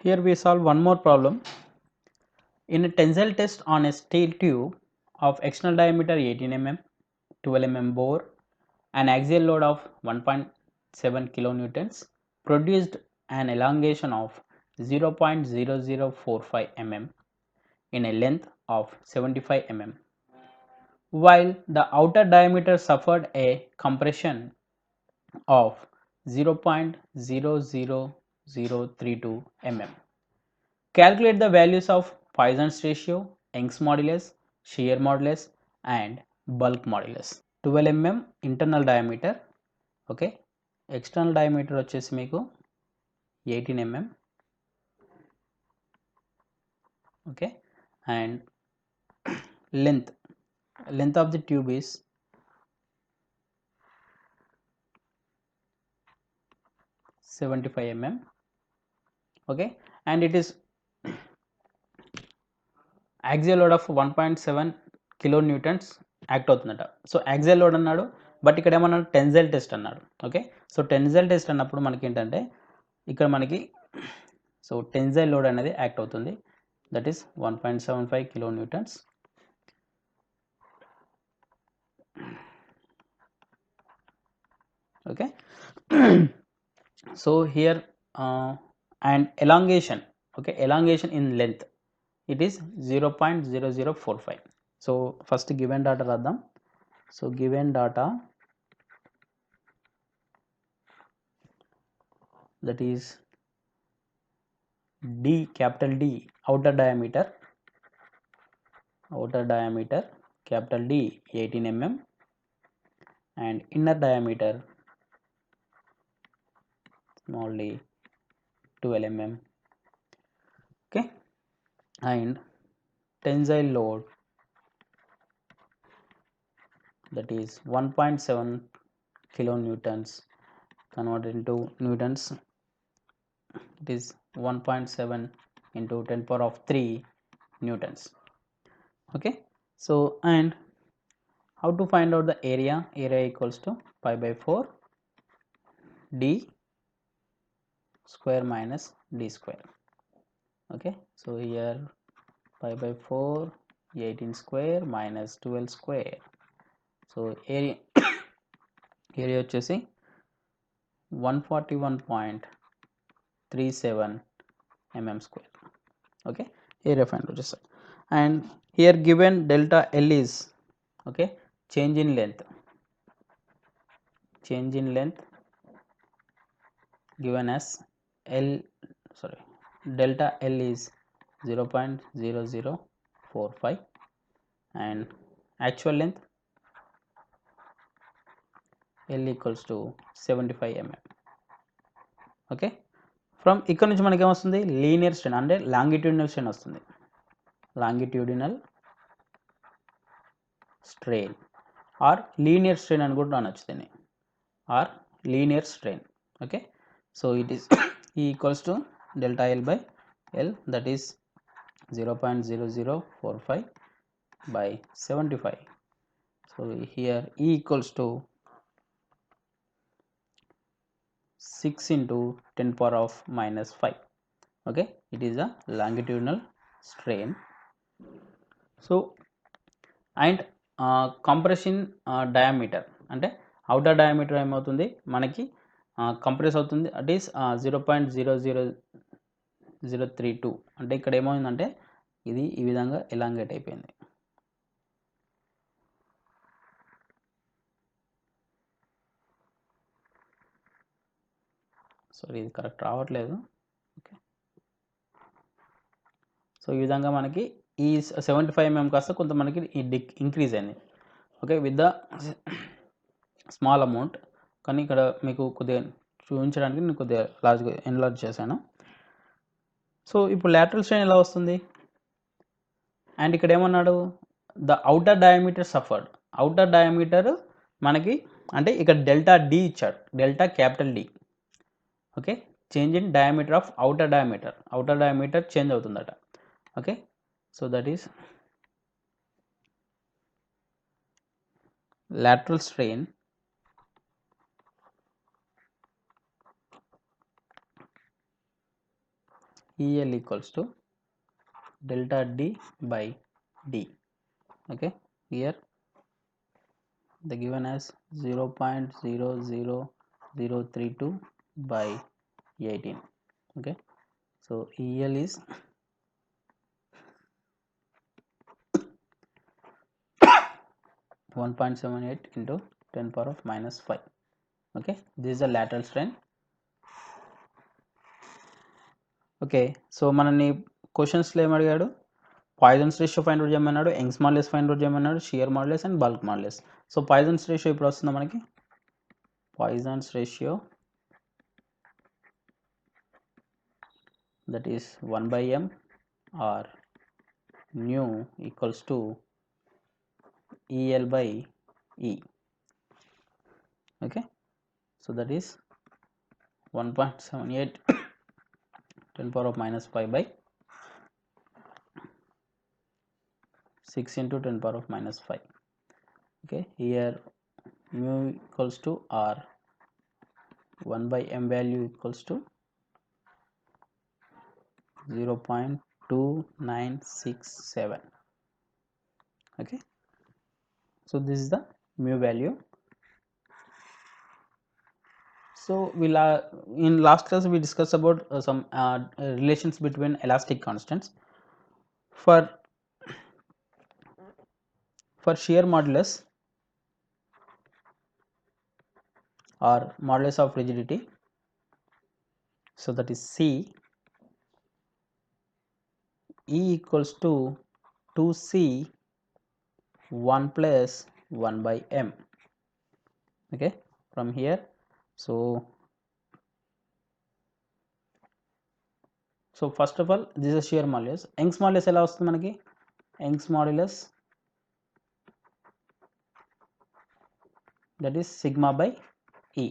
Here we solve one more problem. In a tensile test on a steel tube of external diameter 18 mm, 12 mm bore, an axial load of 1.7 kilonewtons produced an elongation of 0.0045 mm in a length of 75 mm, while the outer diameter suffered a compression of 0.00032 mm. Calculate the values of Poisson's ratio, Young's modulus, shear modulus and bulk modulus. 12 mm internal diameter, okay, external diameter వచ్చేసి మీకు 18 mm, okay, and length of the tube is 75 mm, okay, and it is axial load of 1.7 kilonewtons act అవుతుందట. So axial load అన్నాడు, but ఇక్కడ ఏమన్నాడు tensile test అన్నాడు. Okay, so tensile test అన్నప్పుడు మనకి ఏంటంటే ఇక్కడ మనకి సో టెన్సైల్ లోడ్ అనేది యాక్ట్ అవుతుంది, that is 1.75 kilonewtons. Okay, so here and elongation, okay, elongation in length it is 0.0045. so first given data రాద్దాం. so given data, that is D, capital D, outer diameter capital D 18 mm and inner diameter small d 12 mm, okay, and tensile load, that is 1.7 kilonewtons converted into newtons, it is 1.7 into 10 power of 3 newtons. Okay, so and how to find out the area equals to pi by 4 d square minus d square. Okay, so here pi by 4 18 square minus 12 square, so area వచ్చేసి 141.37 mm square. Okay, area find out చేస్తారు. and here given delta L is, okay, change in length given as delta L is 0.0045 and actual length L equals to 75 mm. okay, from ఇక్కడ నుంచి మనకి ఏమొస్తుంది linear strain అంటే longitudinal strain వస్తుంది, longitudinal strain or linear strain అని కూడా అనొచ్చు దీన్ని, or linear strain. Okay, so it is E equals to delta L by L, that is 0.0045 by 75. so here E equals to 6 into 10 power of minus 5. okay, it is a longitudinal strain. so and compression diameter అంటే outer diameter ఏమవుతుంది మనకి compress అవుతుంది, at is 0.00032. అంటే ఇక్కడ ఏమైందంటే ఇది ఈ విధంగా ఎలాంగేట్ అయిపోయింది. సారీ ఇది కరెక్ట్ రావట్లేదు. ఓకే, సో ఈ విధంగా మనకి ఈ 75 mm కాస్త కొంత మనకి ఇంక్రీజ్ అయింది. Okay, with the small amount, కానీ ఇక్కడ మీకు కొద్దిగా చూపించడానికి నేను కొద్దిగా లార్జ్గా ఎన్లార్జ్ చేశాను. సో ఇప్పుడు లాటరల్ స్ట్రెయిన్ ఎలా వస్తుంది, అండ్ ఇక్కడ ఏమన్నాడు the outer diameter suffered, outer diameter మనకి అంటే ఇక్కడ డెల్టా డి ఇచ్చాడు, delta capital D. Okay, change in diameter of outer diameter change అవుతుందట. Okay, so that is lateral strain EL equals to delta D by D. Okay, here the given as 0.00032 by 18. Okay, so EL is 1.78 into 10 power of minus 5. Okay, this is the lateral strain. Okay, so మనని క్వశ్చన్స్లో ఏమడిగాడు? Poisons ratio find out చేయమన్నాడు, Young's modulus find out చేయమన్నాడు, shear modulus and bulk modulus. So poisons ratio ఇప్పుడు వస్తుంది మనకి. Poisons ratio that is 1 by m or nu equals to EL by E. Okay, so that is 1.78 10 power of minus 5 by 6 into 10 power of minus 5. Okay, here mu equals to R, 1 by m value equals to 0.2967. Okay, so this is the mu value. So in last class we discussed about some relations between elastic constants. For shear modulus or modulus of rigidity, so that is C, E equals to 2C 1 plus 1 by m. Okay, from here, so first of all this is shear modulus. Young's modulus ఎలా వస్తుంది మనకి? Young's modulus, that is sigma by E.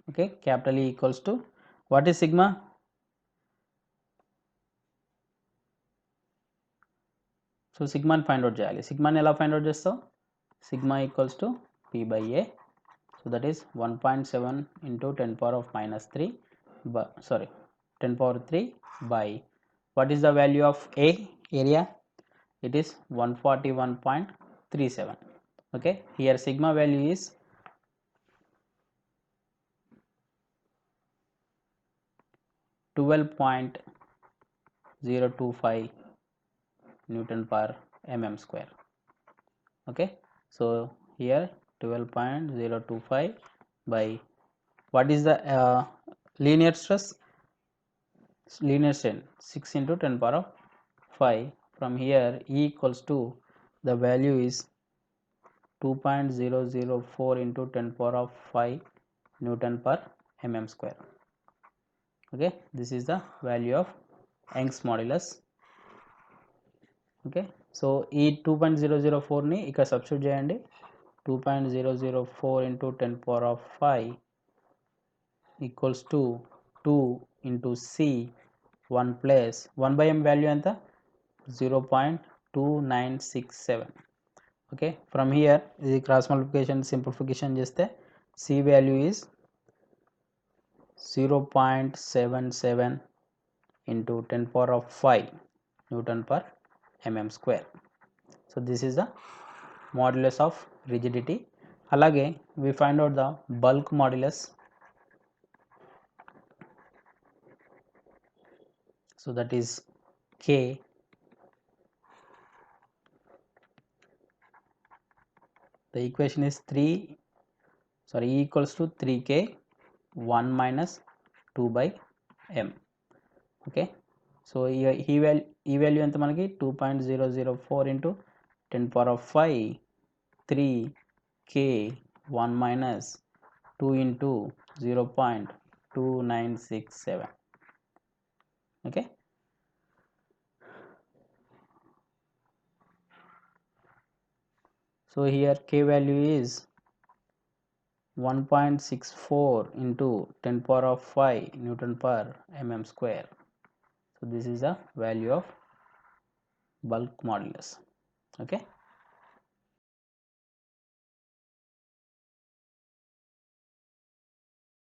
Okay, capital E equals to, what is sigma? So సిగ్మాని find out చేయాలి. సిగ్మాని ఎలా find out చేస్తావు? Sigma equals to P by A. So that is 1.7 into 10 power of minus 3 10 power 3 by, what is the value of A, area? It is 141.37. Okay, here sigma value is 12.025 Newton per mm square. Okay, so here 12.025 by, what is the linear stress? Linear strain 6 into 10 power of 5. From here E equals to, the value is 2.004 into 10 power of 5 Newton per mm square. Okay, this is the value of Young's modulus. Okay, so ఈ 2.004ని ఇక్కడ substitute చేయండి. 2.004 into 10 power of 5 equals to 2 into C 1 plus 1 by m value ఎంత? 0.2967. Okay, from here ఇది cross multiplication simplification చేస్తే C value is 0.77 into 10 power of 5 Newton per mm square. So this is the modulus of rigidity. అలాగే we find out the bulk modulus. So that is K, the equation is E equals to 3K 1 minus 2 by m. Okay, so here E value ఎంత మనకి? 2.004 into 10 power of 5 3K 1 minus 2 into 0.2967. Okay, so here K value is 1.64 into 10 power of 5 Newton per mm square. So this is the value of bulk modulus. Okay.